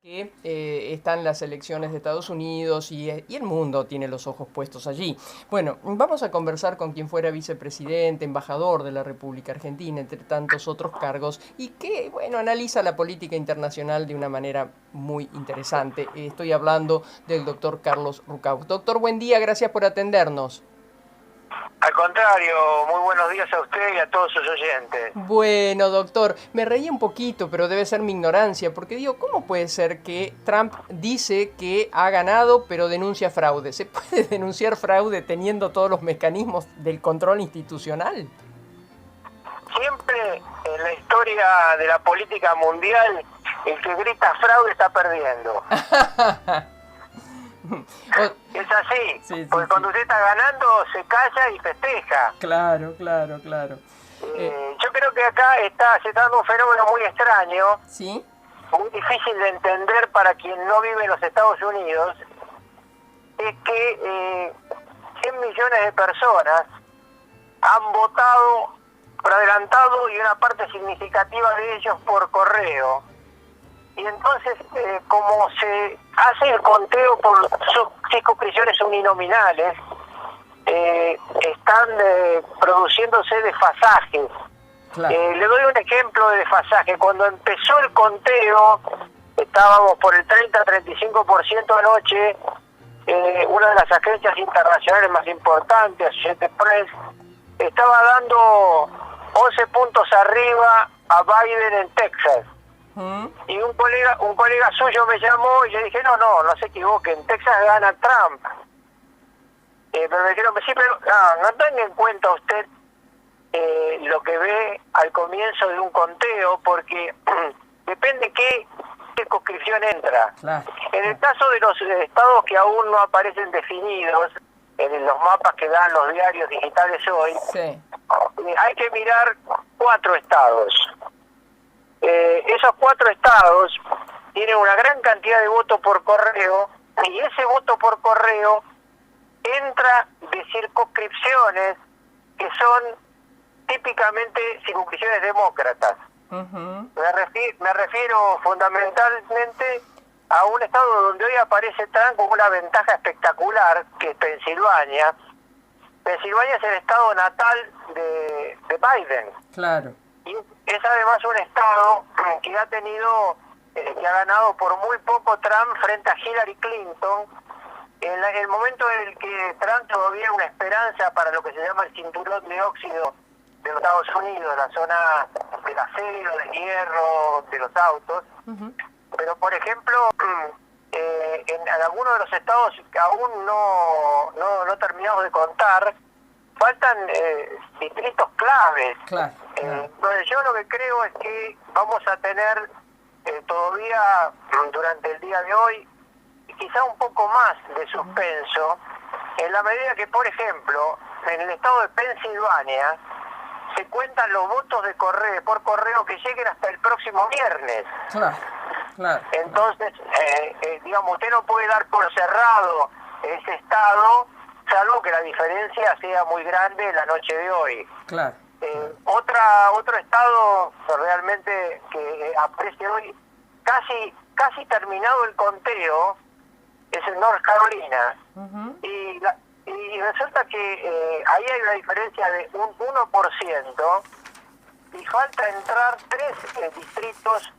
Que están las elecciones de Estados Unidos y el mundo tiene los ojos puestos allí. Bueno, vamos a conversar con quien fuera vicepresidente, embajador de la República Argentina, entre tantos otros cargos, y que, bueno, analiza la política internacional de una manera muy interesante. Estoy hablando del doctor Carlos Rucauf. Doctor, buen día, gracias por atendernos. Al contrario, muy buenos días a usted y a todos sus oyentes. Bueno, doctor, me reí un poquito, pero debe ser mi ignorancia, porque digo, ¿cómo puede ser que Trump dice que ha ganado, pero denuncia fraude? ¿Se puede denunciar fraude teniendo todos los mecanismos del control institucional? Siempre en la historia de la política mundial, el que grita fraude está perdiendo. Es así, sí, porque cuando usted está ganando se calla y festeja. Claro. Yo creo que acá se está dando un fenómeno muy extraño, ¿Sí? muy difícil de entender para quien no vive en los Estados Unidos, es que 100 millones de personas han votado por adelantado y una parte significativa de ellos por correo. Y entonces, como se hace el conteo por circunscripciones uninominales, están produciéndose desfasajes. Claro. Le doy un ejemplo de desfasaje. Cuando empezó el conteo, estábamos por el 30-35% anoche. Una de las agencias internacionales más importantes, Associated Press, estaba dando 11 puntos arriba a Biden en Texas. Y un colega suyo me llamó y le dije, no se equivoque, en Texas gana Trump. Pero me dijeron, sí, pero no tenga en cuenta usted lo que ve al comienzo de un conteo, porque depende qué circunscripción entra. Claro. En el caso de los estados que aún no aparecen definidos, en los mapas que dan los diarios digitales hoy, Sí. Hay que mirar 4 estados. Esos 4 estados tienen una gran cantidad de votos por correo, y ese voto por correo entra de circunscripciones que son típicamente circunscripciones demócratas. Me refiero fundamentalmente a un estado donde hoy aparece Trump con una ventaja espectacular, que es Pensilvania. Pensilvania es el estado natal de Biden. Claro. Y es además un estado que ha tenido, que ha ganado por muy poco Trump frente a Hillary Clinton, en el momento en el que Trump todavía era una esperanza para lo que se llama el cinturón de óxido de los Estados Unidos, la zona del acero, del hierro, de los autos. Pero, por ejemplo, en algunos de los estados que aún no terminamos de contar, faltan distritos claves. Claro. Entonces yo lo que creo es que vamos a tener todavía durante el día de hoy quizá un poco más de suspenso, en la medida que, por ejemplo, en el estado de Pensilvania se cuentan los votos por correo que lleguen hasta el próximo viernes. Claro. Entonces, digamos, usted no puede dar por cerrado ese estado, salvo que la diferencia sea muy grande la noche de hoy. Claro. Otro estado realmente que aparece hoy, casi terminado el conteo, es en North Carolina. Y resulta que ahí hay una diferencia de un 1%, y falta entrar 3 distritos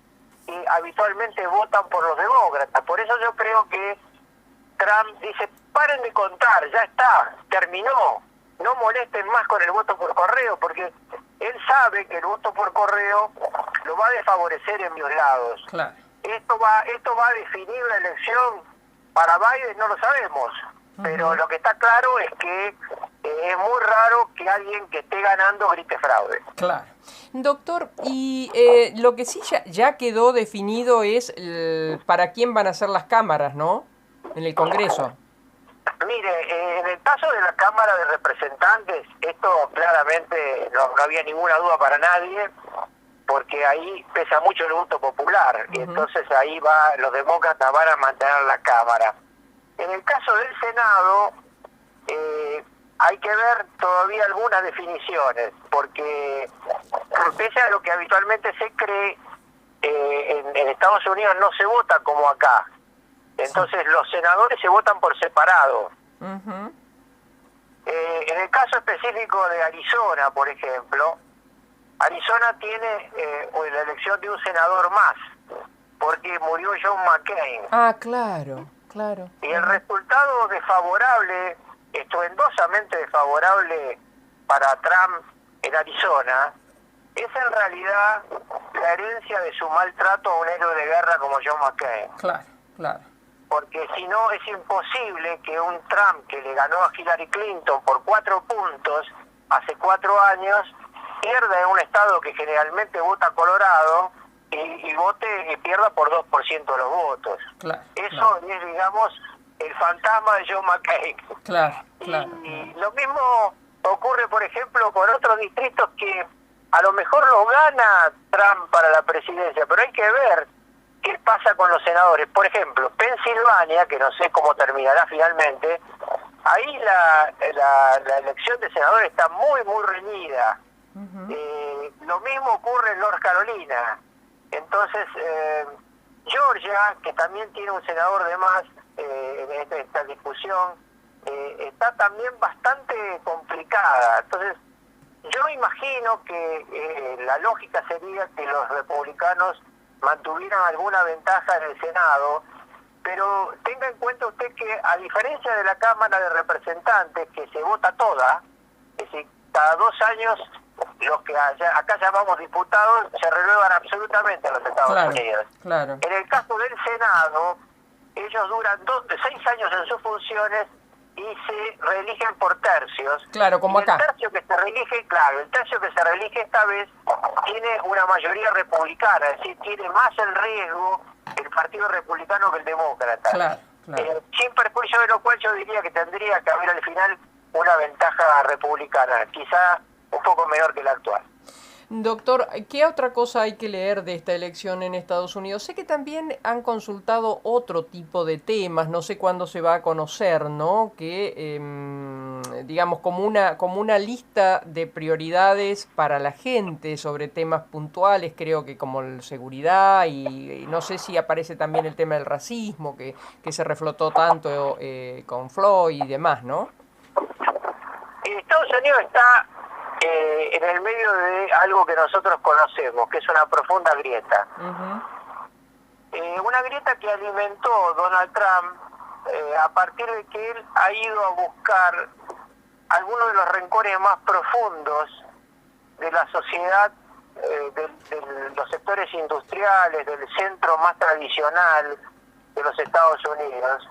que habitualmente votan por los demócratas. Por eso yo creo que Trump dice, paren de contar, ya está, terminó, no molesten más con el voto por correo, porque él sabe que el voto por correo lo va a desfavorecer en varios lados. Claro. Esto va a definir la elección para Biden, no lo sabemos, pero lo que está claro es que es muy raro que alguien que esté ganando grite fraude. Claro. Doctor, y lo que sí ya quedó definido es para quién van a ser las cámaras, ¿no? En el Congreso. Mire, en el caso de la Cámara de Representantes, esto claramente no había ninguna duda para nadie, porque ahí pesa mucho el voto popular, y entonces ahí los demócratas van a mantener la Cámara. En el caso del Senado, hay que ver todavía algunas definiciones, porque pese a lo que habitualmente se cree, en Estados Unidos no se vota como acá. Entonces los senadores se votan por separado. Ujú. En el caso específico de Arizona, por ejemplo, Arizona tiene la elección de un senador más, porque murió John McCain. Ah, claro, claro. Y el resultado desfavorable, estruendosamente desfavorable para Trump en Arizona, es en realidad la herencia de su maltrato a un héroe de guerra como John McCain. Claro, claro. Porque si no, es imposible que un Trump que le ganó a Hillary Clinton por 4 puntos hace 4 años pierda en un estado que generalmente vota Colorado y vote y pierda por 2% de los votos. Claro, Eso es, digamos, el fantasma de John McCain. claro, claro. Y lo mismo ocurre, por ejemplo, con otros distritos que a lo mejor los gana Trump para la presidencia, pero hay que ver qué pasa con los senadores. Por ejemplo, Pensilvania, que no sé cómo terminará finalmente, ahí la elección de senadores está muy, muy reñida. Lo mismo ocurre en North Carolina. Entonces, Georgia, que también tiene un senador de más en esta discusión, está también bastante complicada. Entonces, yo imagino que la lógica sería que los republicanos mantuvieran alguna ventaja en el Senado, pero tenga en cuenta usted que, a diferencia de la Cámara de Representantes, que se vota toda, es decir, cada 2 años los que acá llamamos diputados se renuevan absolutamente en los Estados Unidos. Claro. En el caso del Senado, ellos duran 6 años en sus funciones y se reeligen por tercios. Claro, como acá. El tercio que se reelige, claro, el tercio que se reelige esta vez tiene una mayoría republicana, es decir, tiene más el riesgo el Partido Republicano que el Demócrata. Claro, claro. Sin perjuicio de lo cual yo diría que tendría que haber al final una ventaja republicana, quizá un poco menor que la actual. Doctor, ¿qué otra cosa hay que leer de esta elección en Estados Unidos? Sé que también han consultado otro tipo de temas, no sé cuándo se va a conocer, ¿no? Que, digamos, como una lista de prioridades para la gente sobre temas puntuales, creo que como la seguridad y no sé si aparece también el tema del racismo, que se reflotó tanto con Floyd y demás, ¿no? Estados Unidos está en el medio de algo que nosotros conocemos, que es una profunda grieta. Una grieta que alimentó Donald Trump a partir de que él ha ido a buscar algunos de los rencores más profundos de la sociedad, de los sectores industriales, del centro más tradicional de los Estados Unidos,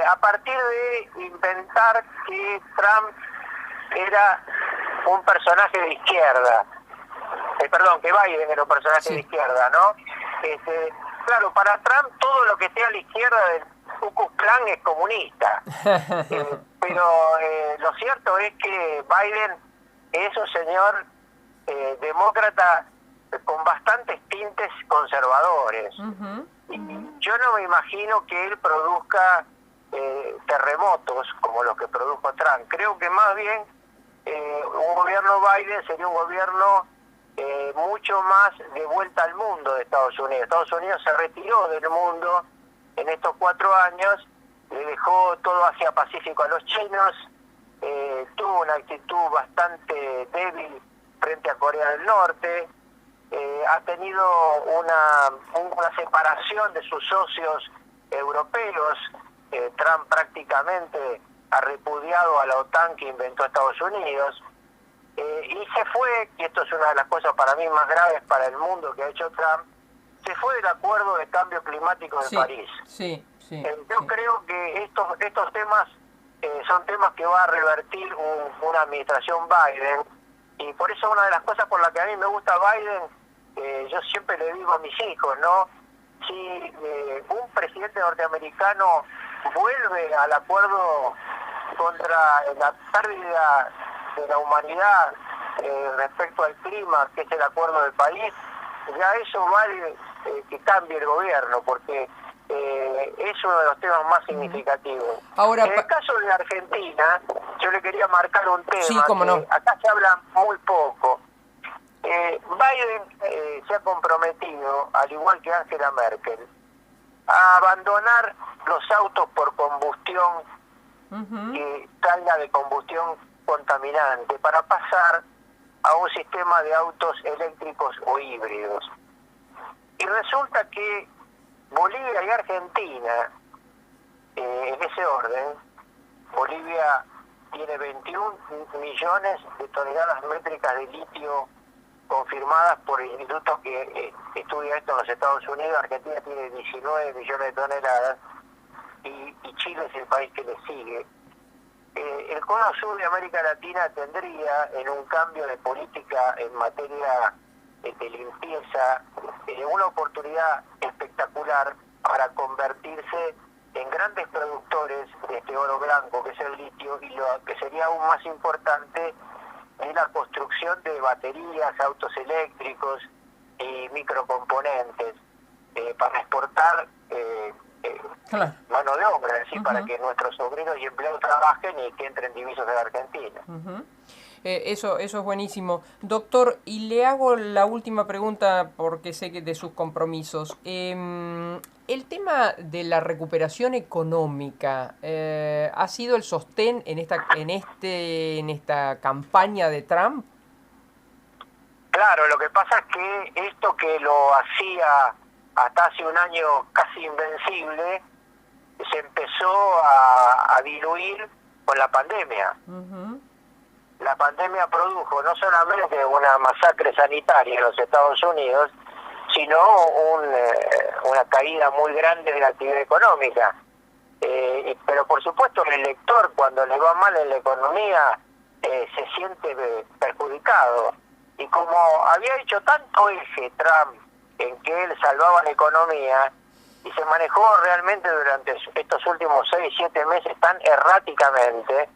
a partir de inventar que Trump era un personaje de izquierda, que Biden era un personaje de izquierda, ¿no? Claro, para Trump todo lo que esté a la izquierda del Ku Klux Klan es comunista, pero lo cierto es que Biden es un señor demócrata con bastantes tintes conservadores. Yo no me imagino que él produzca terremotos como los que produjo Trump. Creo que más bien un gobierno Biden sería un gobierno mucho más de vuelta al mundo de Estados Unidos. Estados Unidos se retiró del mundo en estos 4 años, le dejó todo Asia Pacífico a los chinos, tuvo una actitud bastante débil frente a Corea del Norte, ha tenido una separación de sus socios europeos. Trump prácticamente ha repudiado a la OTAN que inventó Estados Unidos, y se fue, y esto es una de las cosas para mí más graves para el mundo que ha hecho Trump, se fue del acuerdo de cambio climático de París. Yo creo que estos temas son temas que va a revertir una administración Biden, y por eso una de las cosas por las que a mí me gusta Biden, yo siempre le digo a mis hijos, ¿no? Si un presidente norteamericano vuelve al acuerdo contra la pérdida de la humanidad respecto al clima, que es el acuerdo del París, ya eso vale que cambie el gobierno, porque es uno de los temas más significativos. Ahora, en el caso de Argentina, yo le quería marcar un tema que acá se habla muy poco. Biden se ha comprometido, al igual que Angela Merkel, a abandonar los autos por combustión que salga de combustión contaminante para pasar a un sistema de autos eléctricos o híbridos. Y resulta que Bolivia y Argentina, en ese orden, Bolivia tiene 21 millones de toneladas métricas de litio confirmadas por el instituto que estudia esto en los Estados Unidos. Argentina tiene 19 millones de toneladas y Chile es el país que le sigue. El cono sur de América Latina tendría, en un cambio de política en materia de limpieza, una oportunidad espectacular para convertirse en grandes productores de este oro blanco que es el litio, y lo que sería aún más importante es la construcción de baterías, autos eléctricos y microcomponentes para exportar Claro. mano de obra, ¿sí? Para que nuestros obreros y empleados trabajen y que entren divisos de la Argentina. Eso es buenísimo. Doctor, y le hago la última pregunta porque sé que de sus compromisos. El tema de la recuperación económica ha sido el sostén en esta campaña de Trump. Claro, lo que pasa es que esto que lo hacía hasta hace un año casi invencible se empezó a diluir con la pandemia. La pandemia produjo no solamente una masacre sanitaria en los Estados Unidos, sino una caída muy grande de la actividad económica. Pero por supuesto el elector, cuando le va mal en la economía, se siente perjudicado. Y como había hecho tanto eje Trump en que él salvaba la economía, y se manejó realmente durante estos últimos 6-7 meses tan erráticamente,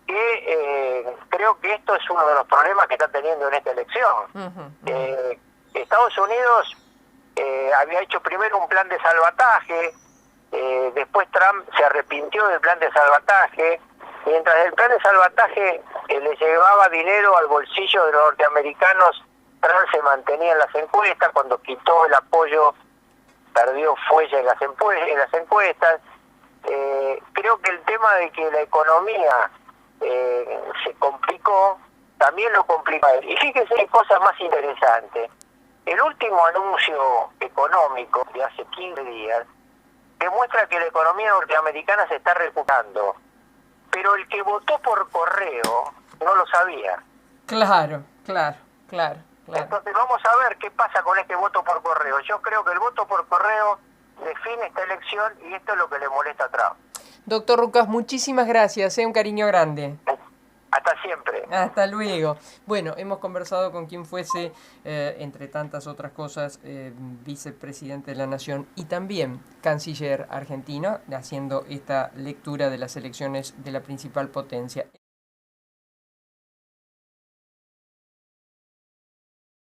que creo que esto es uno de los problemas que está teniendo en esta elección. Estados Unidos había hecho primero un plan de salvataje, después Trump se arrepintió del plan de salvataje, mientras el plan de salvataje le llevaba dinero al bolsillo de los norteamericanos. Trump se mantenía en las encuestas. Cuando quitó el apoyo, perdió fuelle en las encuestas. Creo que el tema de que la economía se complicó, también lo complicó. Y fíjese, hay cosas más interesantes. El último anuncio económico de hace 15 días demuestra que la economía norteamericana se está recuperando, pero el que votó por correo no lo sabía. Claro. Entonces vamos a ver qué pasa con este voto por correo. Yo creo que el voto por correo define esta elección y esto es lo que le molesta a Trump. Doctor Rucas, muchísimas gracias, un cariño grande. Hasta siempre. Hasta luego. Bueno, hemos conversado con quien fuese, entre tantas otras cosas, vicepresidente de la Nación y también canciller argentino, haciendo esta lectura de las elecciones de la principal potencia.